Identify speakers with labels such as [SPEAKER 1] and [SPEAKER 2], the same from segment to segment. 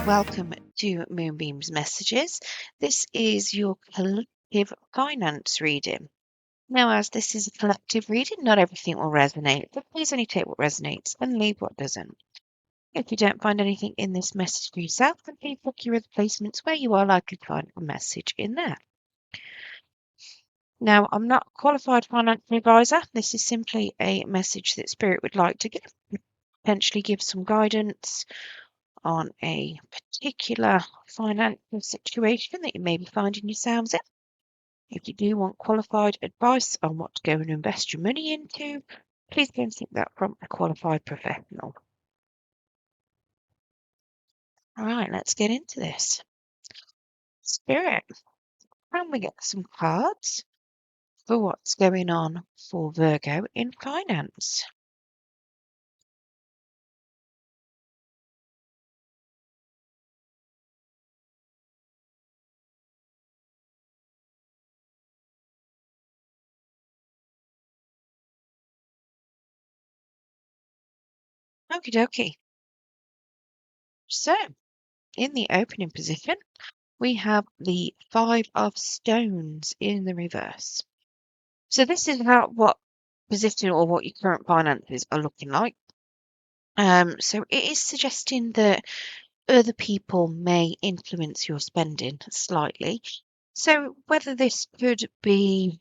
[SPEAKER 1] welcome to Moonbeam's Messages. This is your collective finance reading. Now, as this is a collective reading, not everything will resonate, but please only take what resonates and leave what doesn't. If you don't find anything in this message for yourself, then please look your other placements where you are likely to find a message in there. Now, I'm not a qualified financial advisor. This is simply a message that Spirit would like to give, potentially give some guidance on a particular financial situation that you may be finding yourselves in. If you do want qualified advice on what to go and invest your money into, please go and seek that from a qualified professional. All right, let's get into this. Spirit, can we get some cards for what's going on for Virgo in finance? Okie dokie. So, in the opening position, we have the Five of Stones in the reverse. So this is what position or what your current finances are looking like. So it is suggesting that other people may influence your spending slightly. So whether this could be,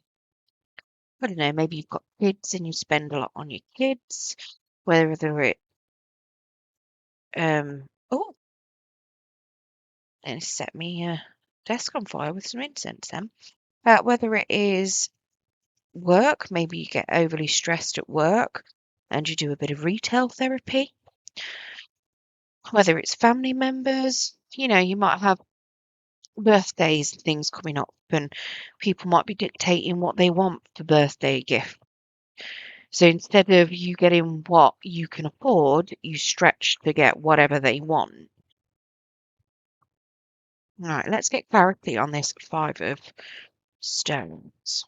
[SPEAKER 1] I don't know, maybe you've got kids and you spend a lot on your kids, whether it, oh, and set me desk on fire with some incense then. Whether it is work, maybe you get overly stressed at work and you do a bit of retail therapy. Whether it's family members, you might have birthdays and things coming up, and people might be dictating what they want for birthday gift. So instead of you getting what you can afford, you stretch to get whatever they want. All right, let's get clarity on this Five of Stones.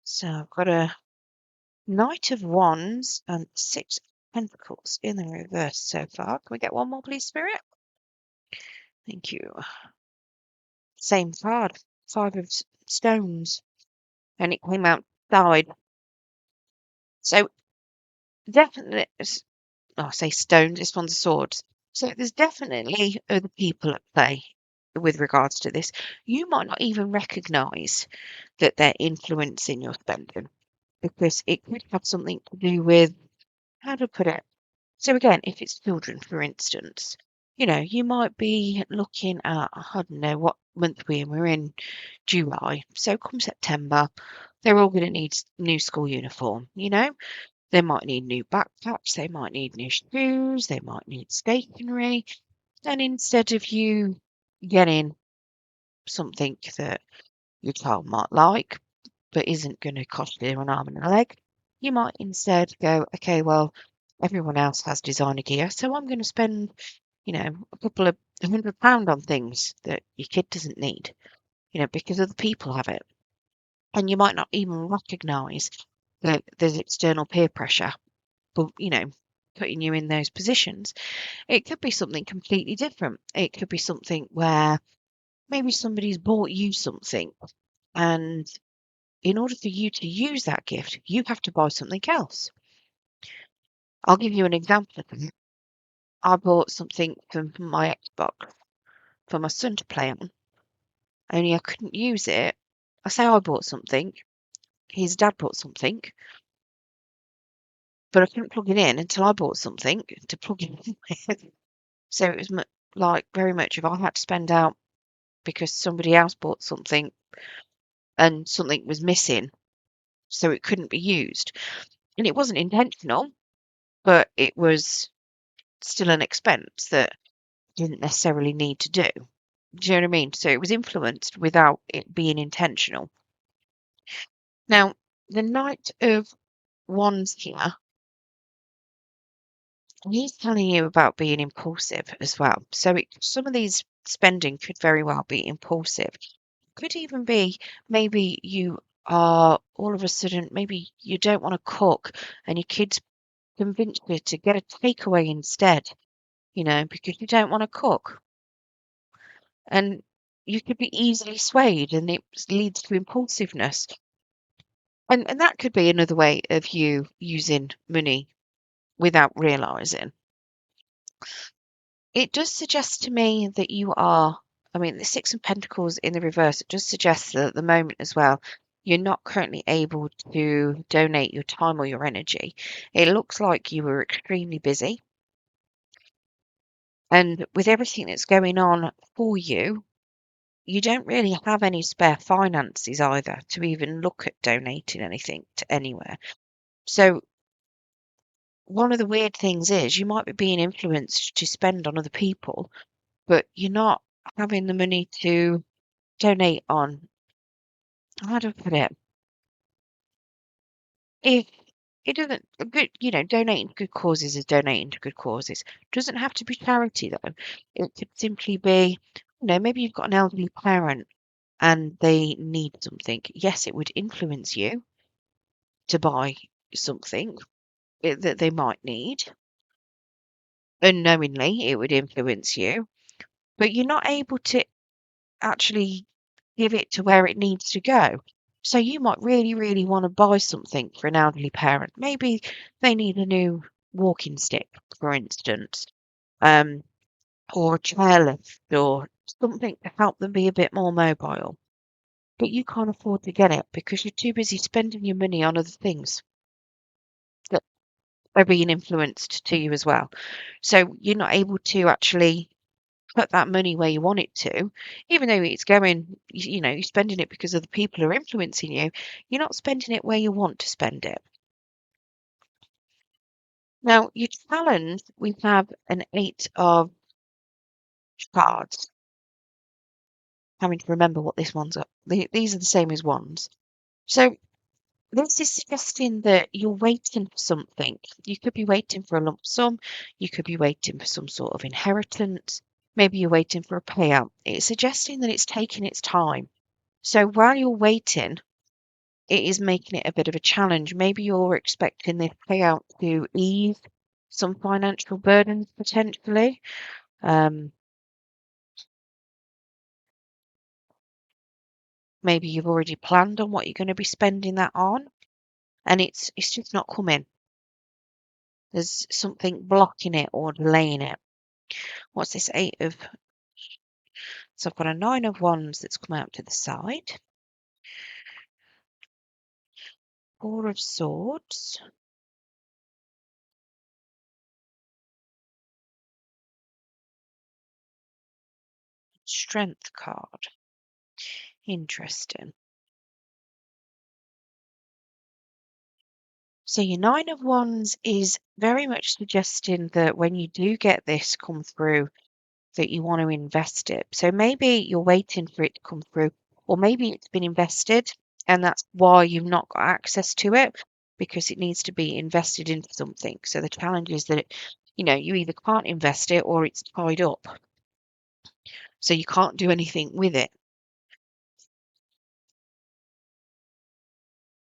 [SPEAKER 1] So I've got a Knight of Wands and Six of Pentacles in the reverse so far. Can we get one more, please, Spirit? Thank you. Same card, Five of Stones, and it came outside. So definitely, I say stones, this one's swords. So there's definitely other people at play with regards to this. You might not even recognise that they're influencing your spending because it could have something to do with, how to put it? So again, if it's children, for instance, you might be looking at, I don't know what month we're in. We're in July. So come September, they're all going to need new school uniform, They might need new backpacks, they might need new shoes, they might need stationery. And instead of you getting something that your child might like, but isn't going to cost you an arm and a leg, you might instead go, okay, well, everyone else has designer gear, so I'm going to spend, a couple of £100 on things that your kid doesn't need, because other people have it. And you might not even recognise that there's external peer pressure, but, putting you in those positions. It could be something completely different. It could be something where maybe somebody's bought you something, and in order for you to use that gift, you have to buy something else. I'll give you an example. I bought something for my Xbox for my son to play on, only I couldn't use it. I say I bought something, his dad bought something, but I couldn't plug it in until I bought something to plug it in with. So it was very much if I had to spend out because somebody else bought something and something was missing, so it couldn't be used. And it wasn't intentional, but it was still an expense that didn't necessarily need to do. Do you know what I mean? So it was influenced without it being intentional. Now, the Knight of Wands here, he's telling you about being impulsive as well. So some of these spending could very well be impulsive. Could even be maybe you are all of a sudden maybe you don't want to cook and your kids convince you to get a takeaway instead, because you don't want to cook. And you could be easily swayed and it leads to impulsiveness. And that could be another way of you using money without realizing. It does suggest to me that you are, I mean, the Six of Pentacles in the reverse, it does suggest that at the moment as well, you're not currently able to donate your time or your energy. It looks like you were extremely busy. And with everything that's going on for you, you don't really have any spare finances either to even look at donating anything to anywhere. So one of the weird things is you might be being influenced to spend on other people, but you're not having the money to donate on, how do I put it? If it doesn't, a good, donating to good causes is donating to good causes. Doesn't have to be charity though. It could simply be, maybe you've got an elderly parent and they need something. Yes, it would influence you to buy something that they might need. Unknowingly, it would influence you, but you're not able to actually give it to where it needs to go. So you might really, really want to buy something for an elderly parent. Maybe they need a new walking stick, for instance, um, or a chairlift or something to help them be a bit more mobile. But you can't afford to get it because you're too busy spending your money on other things that are being influenced to you as well. So you're not able to actually put that money where you want it to, even though it's going, you're spending it because other people are influencing you, you're not spending it where you want to spend it. Now, your challenge, we have an 8 of cards. Having to remember what this one's up. These are the same as ones. So this is suggesting that you're waiting for something. You could be waiting for a lump sum. You could be waiting for some sort of inheritance. Maybe you're waiting for a payout. It's suggesting that it's taking its time. So while you're waiting, it is making it a bit of a challenge. Maybe you're expecting this payout to ease some financial burdens potentially. Maybe you've already planned on what you're going to be spending that on, and it's just not coming. There's something blocking it or delaying it. What's this 8 of? So I've got a 9 of Wands that's come out to the side. 4 of Swords. Strength card. Interesting. So your 9 of Wands is very much suggesting that when you do get this come through, that you want to invest it. So maybe you're waiting for it to come through, or maybe it's been invested and that's why you've not got access to it because it needs to be invested into something. So the challenge is that you either can't invest it or it's tied up. So you can't do anything with it.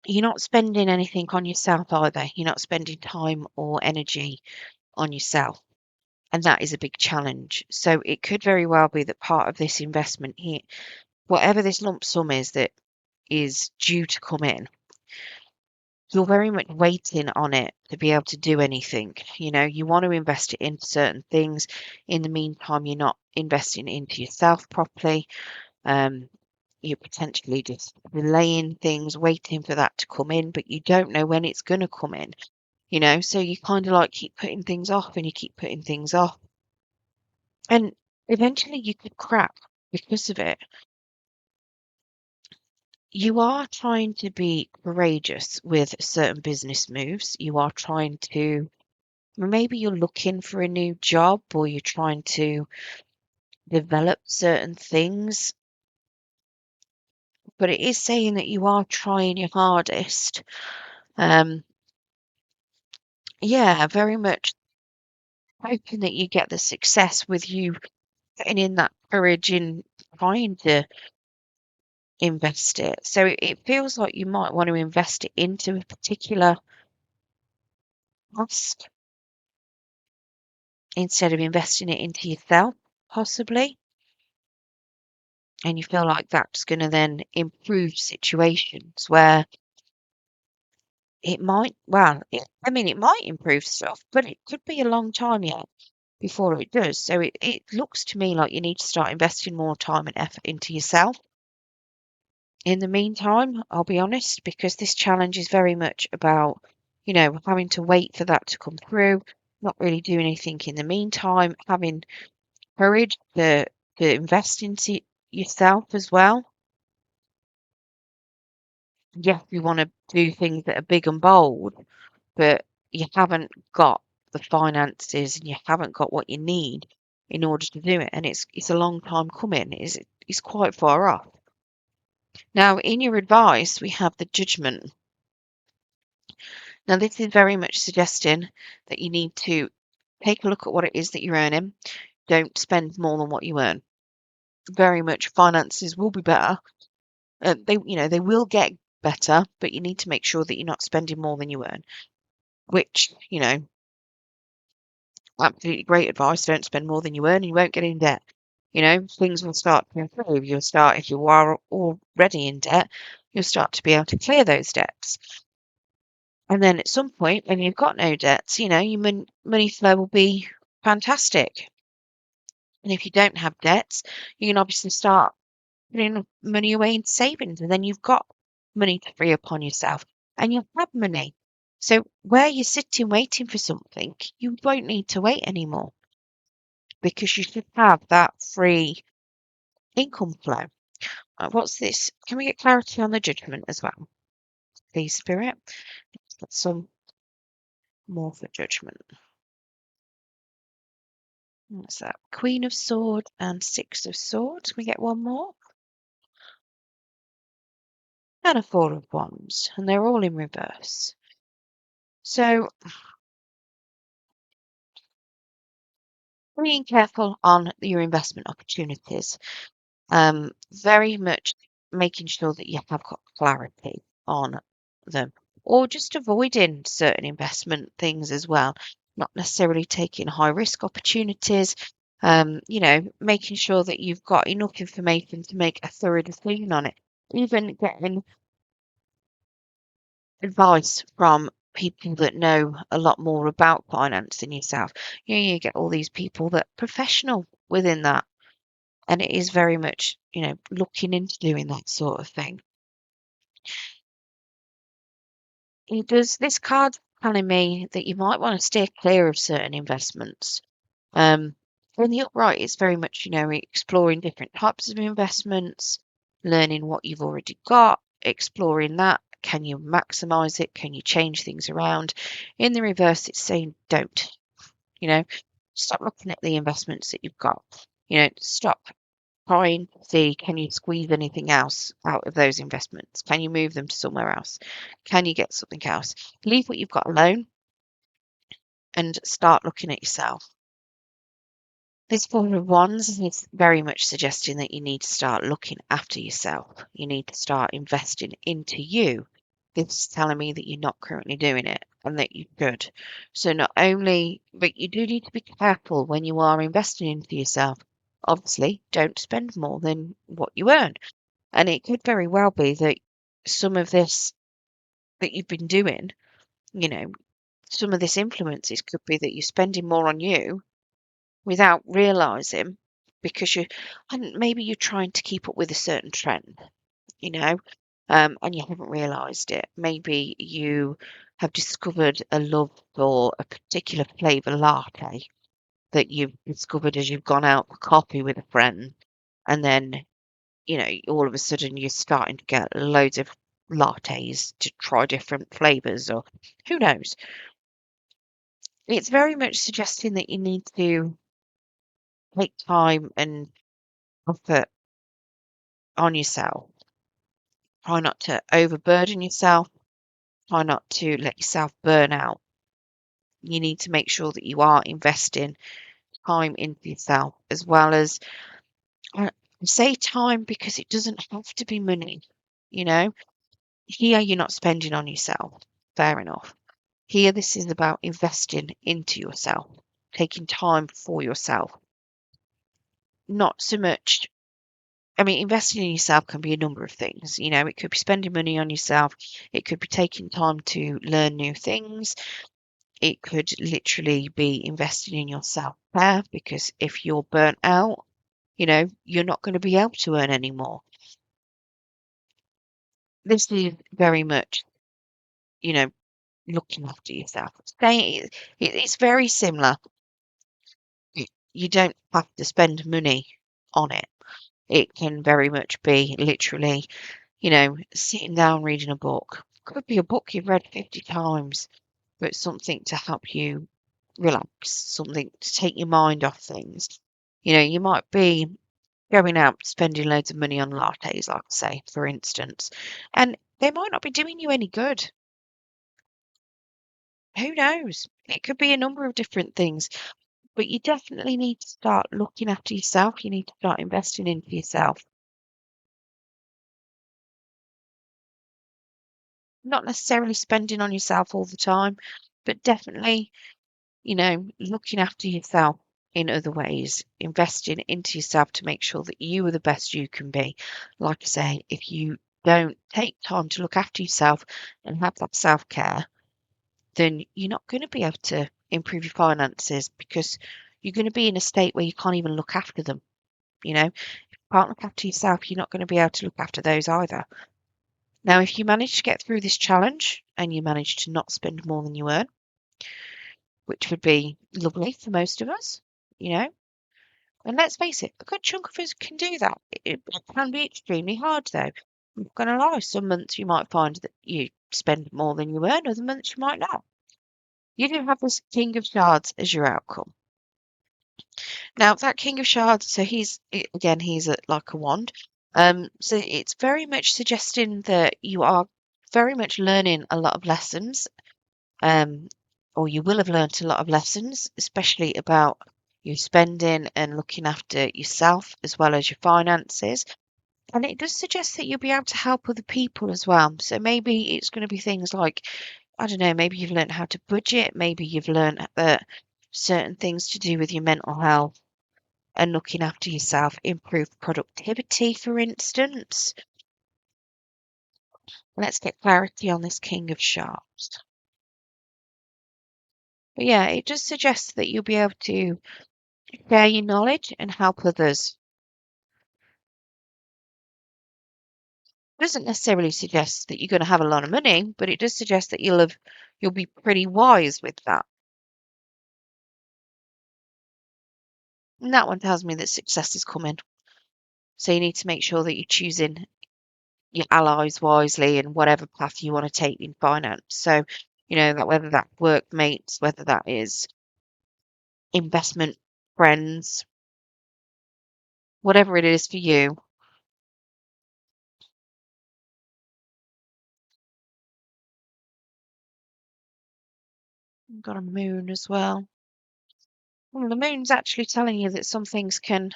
[SPEAKER 1] You're not spending anything on yourself either. You're not spending time or energy on yourself. And that is a big challenge. So it could very well be that part of this investment here, whatever this lump sum is that is due to come in, you're very much waiting on it to be able to do anything. You want to invest it into certain things. In the meantime, you're not investing into yourself properly. You're potentially just delaying things, waiting for that to come in, but you don't know when it's going to come in. So you kind of like keep putting things off and you keep putting things off. And eventually you could crack because of it. You are trying to be courageous with certain business moves. You are trying to, maybe you're looking for a new job or you're trying to develop certain things, but it is saying that you are trying your hardest. Yeah, very much hoping that you get the success with you putting in that courage in trying to invest it. So it feels like you might want to invest it into a particular task instead of investing it into yourself, possibly. And you feel like that's going to then improve situations where it might, well, it might improve stuff, but it could be a long time yet before it does. So it looks to me like you need to start investing more time and effort into yourself. In the meantime, I'll be honest, because this challenge is very much about, having to wait for that to come through, not really doing anything in the meantime, having courage to invest into yourself as well. Yes, you want to do things that are big and bold, but you haven't got the finances and you haven't got what you need in order to do it. And it's a long time coming. It's quite far off. Now, in your advice, we have the judgment. Now, this is very much suggesting that you need to take a look at what it is that you're earning. Don't spend more than what you earn. Very much finances will be better. They will get better, but you need to make sure that you're not spending more than you earn, which, absolutely great advice. Don't spend more than you earn and you won't get in debt. Things will start to improve. If you are already in debt, you'll start to be able to clear those debts. And then at some point, when you've got no debts, your money flow will be fantastic. And if you don't have debts, you can obviously start putting money away in savings, and then you've got money to free up on yourself, and you'll have money. So where you're sitting waiting for something, you won't need to wait anymore because you should have that free income flow. What's this? Can we get clarity on the judgment as well, please, Spirit? Get some more for judgment. What's that? Queen of Swords and Six of Swords. Can we get one more? And a Four of Wands. And they're all in reverse. So being careful on your investment opportunities. Very much making sure that you have got clarity on them, or just avoiding certain investment things as well. Not necessarily taking high risk opportunities. Making sure that you've got enough information to make a thorough decision on it. Even getting advice from people that know a lot more about finance than yourself. You get all these people that are professional within that. And it is very much, looking into doing that sort of thing. This card telling me that you might want to steer clear of certain investments. In the upright, it's very much, exploring different types of investments, learning what you've already got, exploring that. Can you maximize it? Can you change things around? In the reverse, it's saying don't, stop looking at the investments that you've got. Stop trying to see, can you squeeze anything else out of those investments? Can you move them to somewhere else? Can you get something else? Leave what you've got alone and start looking at yourself. This Four of Wands is very much suggesting that you need to start looking after yourself. You need to start investing into you. This is telling me that you're not currently doing it and that you should. So not only, but you do need to be careful when you are investing into yourself. Obviously, don't spend more than what you earn. And it could very well be that some of this that you've been doing, you know, some of this influences could be that you're spending more on you without realizing because and maybe you're trying to keep up with a certain trend, you know, and you haven't realized it. Maybe you have discovered a love for a particular flavor latte that you've discovered as you've gone out for coffee with a friend, and then all of a sudden you're starting to get loads of lattes to try different flavors, or who knows. It's very much suggesting that you need to take time and effort on yourself. Try not to overburden yourself. Try not to let yourself burn out. You need to make sure that you are investing time into yourself as well as I say time because it doesn't have to be money, you know. Here you're not spending on yourself. Fair enough. Here this is about investing into yourself, taking time for yourself. Not so much, I mean, investing in yourself can be a number of things. You know, it could be spending money on yourself. It could be taking time to learn new things. It could literally be investing in your self-care because if you're burnt out, you know, you're not going to be able to earn anymore. This is very much, you know, looking after yourself. It's very similar. You don't have to spend money on it. It can very much be literally, you know, sitting down reading a book. Could be a book you've read 50 times, but something to help you relax, something to take your mind off things. You know, you might be going out spending loads of money on lattes, like I say, for instance, and they might not be doing you any good. Who knows? It could be a number of different things, but you definitely need to start looking after yourself. You need to start investing into yourself. Not necessarily spending on yourself all the time, but definitely, you know, looking after yourself in other ways, investing into yourself to make sure that you are the best you can be. Like I say, if you don't take time to look after yourself and have that self-care, then you're not going to be able to improve your finances because you're going to be in a state where you can't even look after them. You know, if you can't look after yourself, you're not going to be able to look after those either. Now, if you manage to get through this challenge and you manage to not spend more than you earn, which would be lovely for most of us, you know, and let's face it, a good chunk of us can do that. It can be extremely hard though. I'm not going to lie, some months you might find that you spend more than you earn, other months you might not. You do have this King of Shards as your outcome. Now, that King of Shards, so again, he's like a wand. So it's very much suggesting that you are very much learning a lot of lessons, um, or you will have learnt a lot of lessons, especially about your spending and looking after yourself as well as your finances. And it does suggest that you'll be able to help other people as well. So maybe it's going to be things like, I don't know, maybe you've learned how to budget, maybe you've learned that certain things to do with your mental health and looking after yourself, improve productivity, for instance. Let's get clarity on this King of Sharps. But yeah, it just suggests that you'll be able to share your knowledge and help others. Doesn't necessarily suggest that you're going to have a lot of money, but it does suggest that you'll be pretty wise with that. And that one tells me that success is coming. So you need to make sure that you're choosing your allies wisely and whatever path you want to take in finance. So, you know, that whether that's workmates, whether that is investment friends, whatever it is for you. I've got a moon as well. Well, the moon's actually telling you that some things can,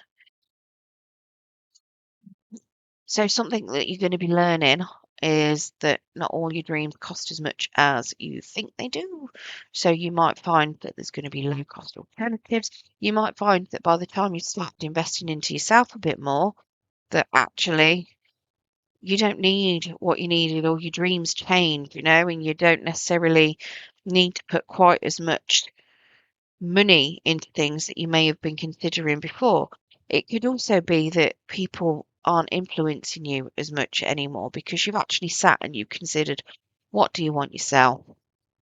[SPEAKER 1] so something that you're going to be learning is that not all your dreams cost as much as you think they do. So you might find that there's going to be low cost alternatives. You might find that by the time you start investing into yourself a bit more, that actually you don't need what you needed or your dreams change, you know, and you don't necessarily need to put quite as much money into things that you may have been considering before. It could also be that people aren't influencing you as much anymore because you've actually sat and you've considered what do you want yourself?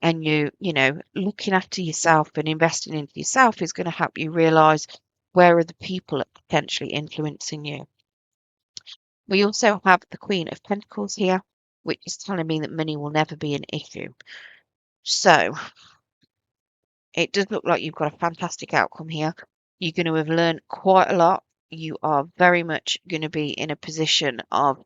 [SPEAKER 1] And you know, looking after yourself and investing into yourself is going to help you realize where are the people that are potentially influencing you. We also have the Queen of Pentacles here, which is telling me that money will never be an issue. So it does look like you've got a fantastic outcome here. You're going to have learned quite a lot. You are very much going to be in a position of,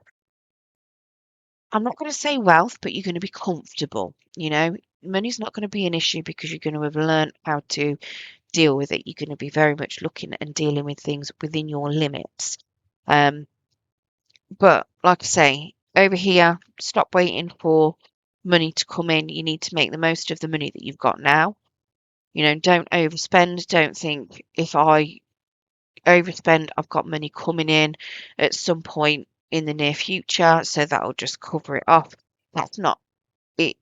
[SPEAKER 1] I'm not going to say wealth, but you're going to be comfortable. You know, money's not going to be an issue because you're going to have learned how to deal with it. You're going to be very much looking and dealing with things within your limits. But like I say, over here, stop waiting for money to come in. You need to make the most of the money that you've got now. Don't overspend. Don't think if I overspend, I've got money coming in at some point in the near future, so that'll just cover it off. That's not it.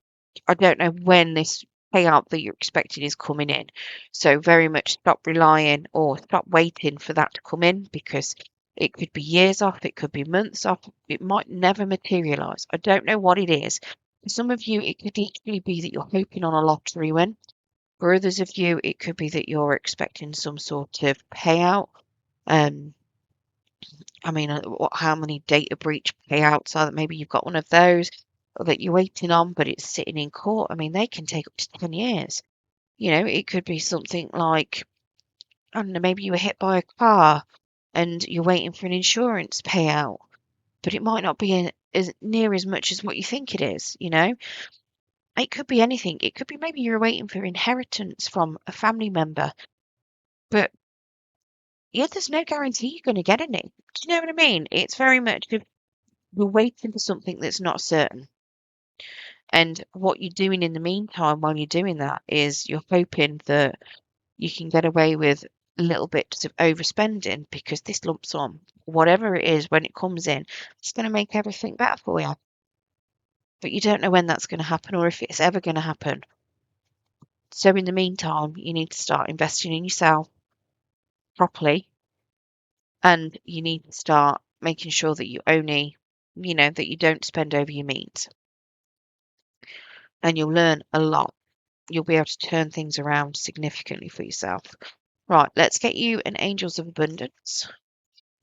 [SPEAKER 1] I don't know when this payout that you're expecting is coming in. So very much stop relying or stop waiting for that to come in, because it could be years off, it could be months off, it might never materialize. I don't know what it is. For some of you, it could literally be that you're hoping on a lottery win. For others of you, it could be that you're expecting some sort of payout. Um, I mean, how many data breach payouts are that? Maybe you've got one of those that you're waiting on, but it's sitting in court. I mean, they can take up to 10 years. It could be something like, I don't know, maybe you were hit by a car and you're waiting for an insurance payout, but it might not be as near as much as what you think it is. It could be anything. It could be maybe you're waiting for inheritance from a family member, but yeah, there's no guarantee you're going to get any. Do you know what I mean? It's very much if you're waiting for something that's not certain. And what you're doing in the meantime while you're doing that is you're hoping that you can get away with little bits of overspending, because this lump sum, whatever it is, when it comes in, it's going to make everything better for you. But you don't know when that's going to happen or if it's ever going to happen. So in the meantime, you need to start investing in yourself properly, and you need to start making sure that that you don't spend over your means. And you'll learn a lot. You'll be able to turn things around significantly for yourself. Right, let's get you an Angels of Abundance.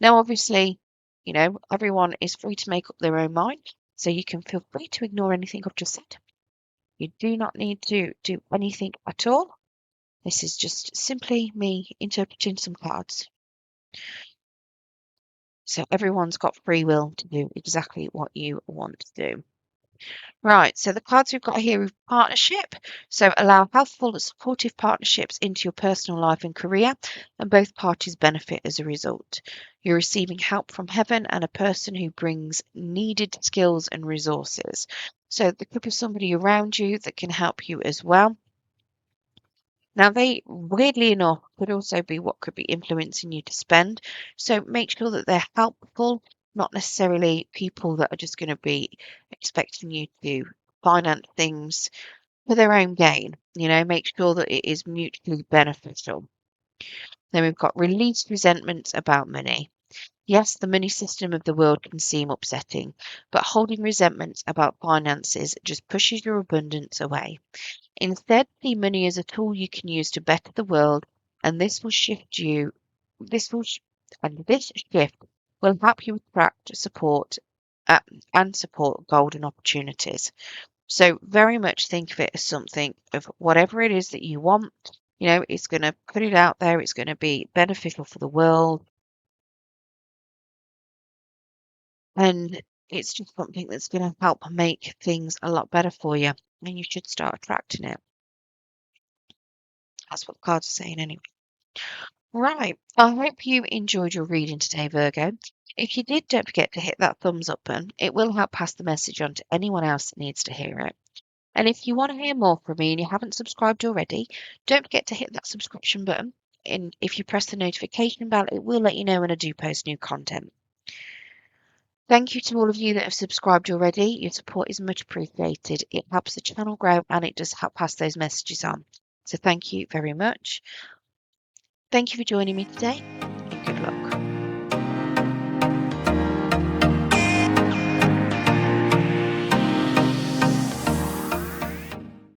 [SPEAKER 1] Now, obviously, everyone is free to make up their own mind, so you can feel free to ignore anything I've just said. You do not need to do anything at all. This is just simply me interpreting some cards. So everyone's got free will to do exactly what you want to do. Right, so the cards we've got here are partnership. So allow healthful and supportive partnerships into your personal life and career, and both parties benefit as a result. You're receiving help from heaven and a person who brings needed skills and resources. So there could be somebody around you that can help you as well. Now, they, weirdly enough, could also be what could be influencing you to spend. So make sure that they're helpful, not necessarily people that are just going to be expecting you to finance things for their own gain. Make sure that it is mutually beneficial. Then we've got release resentments about money. Yes, the money system of the world can seem upsetting, but holding resentments about finances just pushes your abundance away. Instead, see money as a tool you can use to better the world, and this will shift you. This will, and this shift will help you attract support uh, and support golden opportunities. So, very much think of it as something of whatever it is that you want. It's going to put it out there. It's going to be beneficial for the world, and it's just something that's going to help make things a lot better for you. And you should start attracting it. That's what the cards are saying anyway. Right. I hope you enjoyed your reading today, Virgo. If you did, don't forget to hit that thumbs up button. It will help pass the message on to anyone else that needs to hear it. And if you want to hear more from me and you haven't subscribed already, don't forget to hit that subscription button. And if you press the notification bell, it will let you know when I do post new content. Thank you to all of you that have subscribed already. Your support is much appreciated. It helps the channel grow and it does help pass those messages on. So thank you very much. Thank you for joining me today.